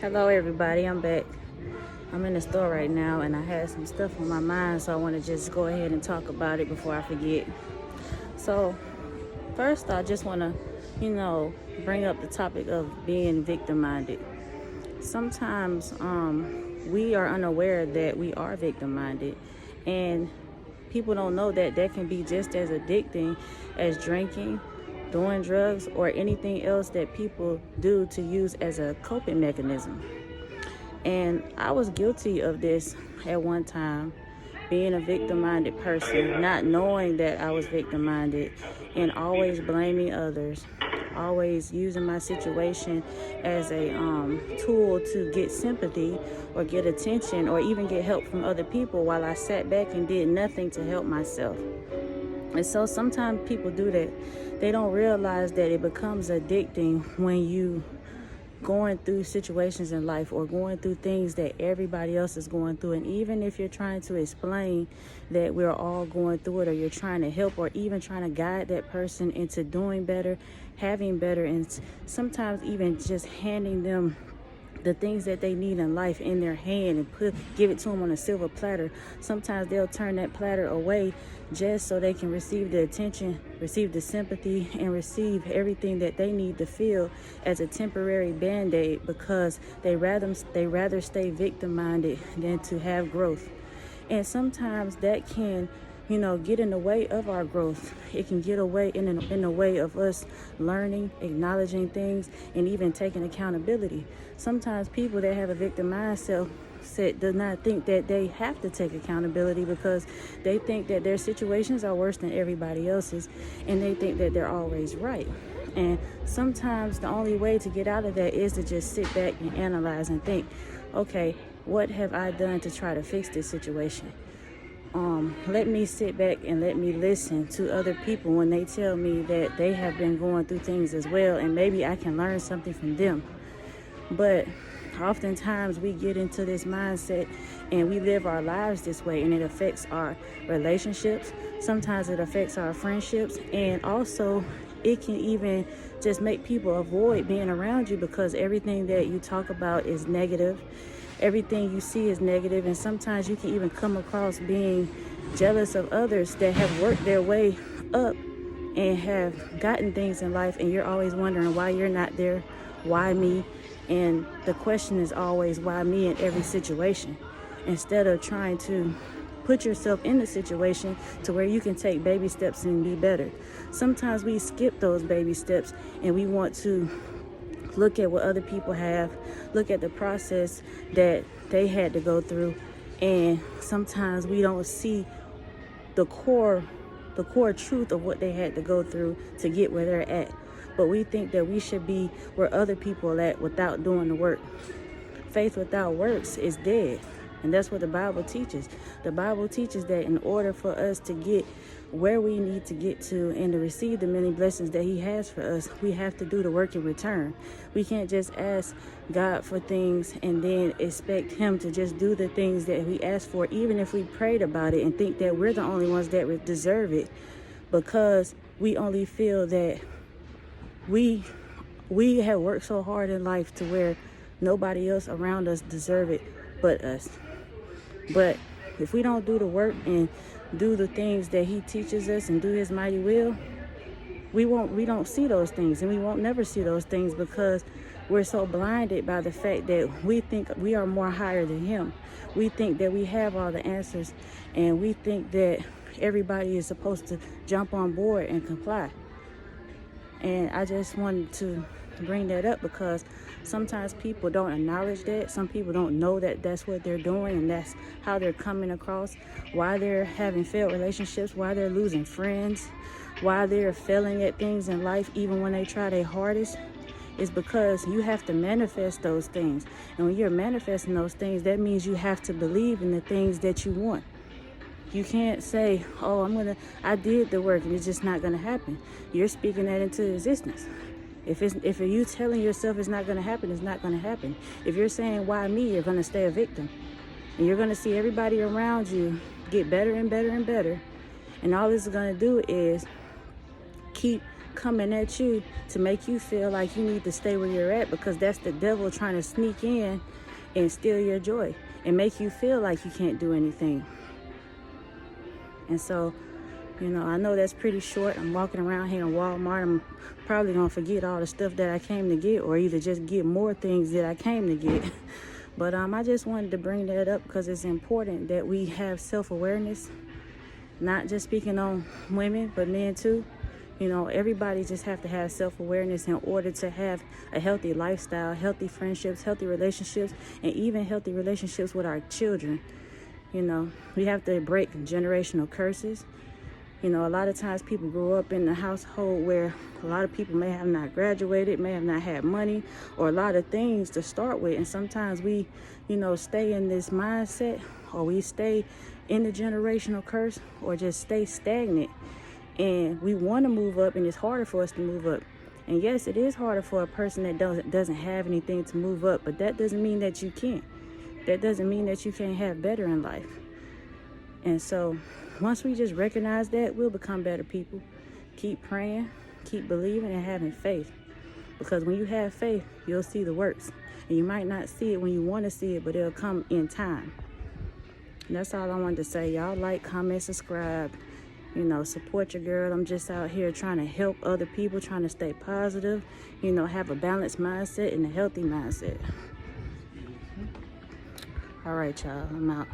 Hello everybody, I'm back. I'm in the store right now and I had some stuff on my mind, so I want to just go ahead and talk about it before I forget. So first I just want to, bring up the topic of being victim-minded. Sometimes we are unaware that we are victim-minded, and people don't know that that can be just as addicting as drinking, doing drugs, or anything else that people do to use as a coping mechanism. And I was guilty of this at one time, being a victim-minded person, not knowing that I was victim-minded, and always blaming others, always using my situation as a tool to get sympathy or get attention or even get help from other people, while I sat back and did nothing to help myself. And so sometimes people do that. They don't realize that it becomes addicting when you going through situations in life or going through things that everybody else is going through. And even if you're trying to explain that we're all going through it, or you're trying to help, or even trying to guide that person into doing better, having better, and sometimes even just handing them the things that they need in life in their hand and give it to them on a silver platter, sometimes they'll turn that platter away just so they can receive the attention, receive the sympathy, and receive everything that they need to feel as a temporary band-aid, because they rather stay victim-minded than to have growth. And sometimes that can get in the way of our growth. It can get away in the way of us learning, acknowledging things, and even taking accountability. Sometimes people that have a victim mindset do not think that they have to take accountability, because they think that their situations are worse than everybody else's, and they think that they're always right. And sometimes the only way to get out of that is to just sit back and analyze and think, okay, what have I done to try to fix this situation? Let me sit back and let me listen to other people when they tell me that they have been going through things as well, and maybe I can learn something from them. But oftentimes we get into this mindset and we live our lives this way, and it affects our relationships. Sometimes it affects our friendships, and also it can even just make people avoid being around you, because everything that you talk about is negative. Everything you see is negative, and sometimes you can even come across being jealous of others that have worked their way up and have gotten things in life, and you're always wondering why you're not there, why me? And the question is always, why me in every situation? Instead of trying to put yourself in the situation to where you can take baby steps and be better. Sometimes we skip those baby steps and we want to look at what other people have, look at the process that they had to go through, and sometimes we don't see the core truth of what they had to go through to get where they're at. But we think that we should be where other people are at without doing the work. Faith without works is dead. And that's what the Bible teaches. The Bible teaches that in order for us to get where we need to get to and to receive the many blessings that He has for us, we have to do the work in return. We can't just ask God for things and then expect Him to just do the things that we ask for, even if we prayed about it and think that we're the only ones that deserve it, because we only feel that we have worked so hard in life to where nobody else around us deserve it but us. But if we don't do the work and do the things that He teaches us and do His mighty will, we don't see those things, and we won't never see those things, because we're so blinded by the fact that we think we are more higher than Him. We think that we have all the answers, and we think that everybody is supposed to jump on board and comply. And I just wanted to bring that up, because sometimes people don't acknowledge that. Some people don't know that that's what they're doing, and that's how they're coming across, why they're having failed relationships, why they're losing friends, why they're failing at things in life even when they try their hardest. Is because you have to manifest those things. And when you're manifesting those things, that means you have to believe in the things that you want. You can't say, oh, I did the work and it's just not going to happen. You're speaking that into existence. If you telling yourself it's not going to happen, it's not going to happen. If you're saying, why me, you're going to stay a victim. And you're going to see everybody around you get better and better and better. And all this is going to do is keep coming at you to make you feel like you need to stay where you're at, because that's the devil trying to sneak in and steal your joy and make you feel like you can't do anything. And so, you know, I know that's pretty short. I'm walking around here in Walmart. I'm probably going to forget all the stuff that I came to get, or either just get more things that I came to get. But I just wanted to bring that up because it's important that we have self-awareness, not just speaking on women, but men too. You know, everybody just have to have self-awareness in order to have a healthy lifestyle, healthy friendships, healthy relationships, and even healthy relationships with our children. You know, we have to break generational curses. You know, a lot of times people grow up in a household where a lot of people may have not graduated, may have not had money, or a lot of things to start with. And sometimes we, you know, stay in this mindset, or we stay in the generational curse, or just stay stagnant. And we want to move up, and it's harder for us to move up. And yes, it is harder for a person that doesn't have anything to move up, but that doesn't mean that you can't. That doesn't mean that you can't have better in life. And so once we just recognize that, we'll become better people. Keep praying, keep believing, and having faith. Because when you have faith, you'll see the works. And you might not see it when you want to see it, but it'll come in time. And that's all I wanted to say. Y'all like, comment, subscribe. You know, support your girl. I'm just out here trying to help other people, trying to stay positive, you know, have a balanced mindset and a healthy mindset. All right, y'all, I'm out.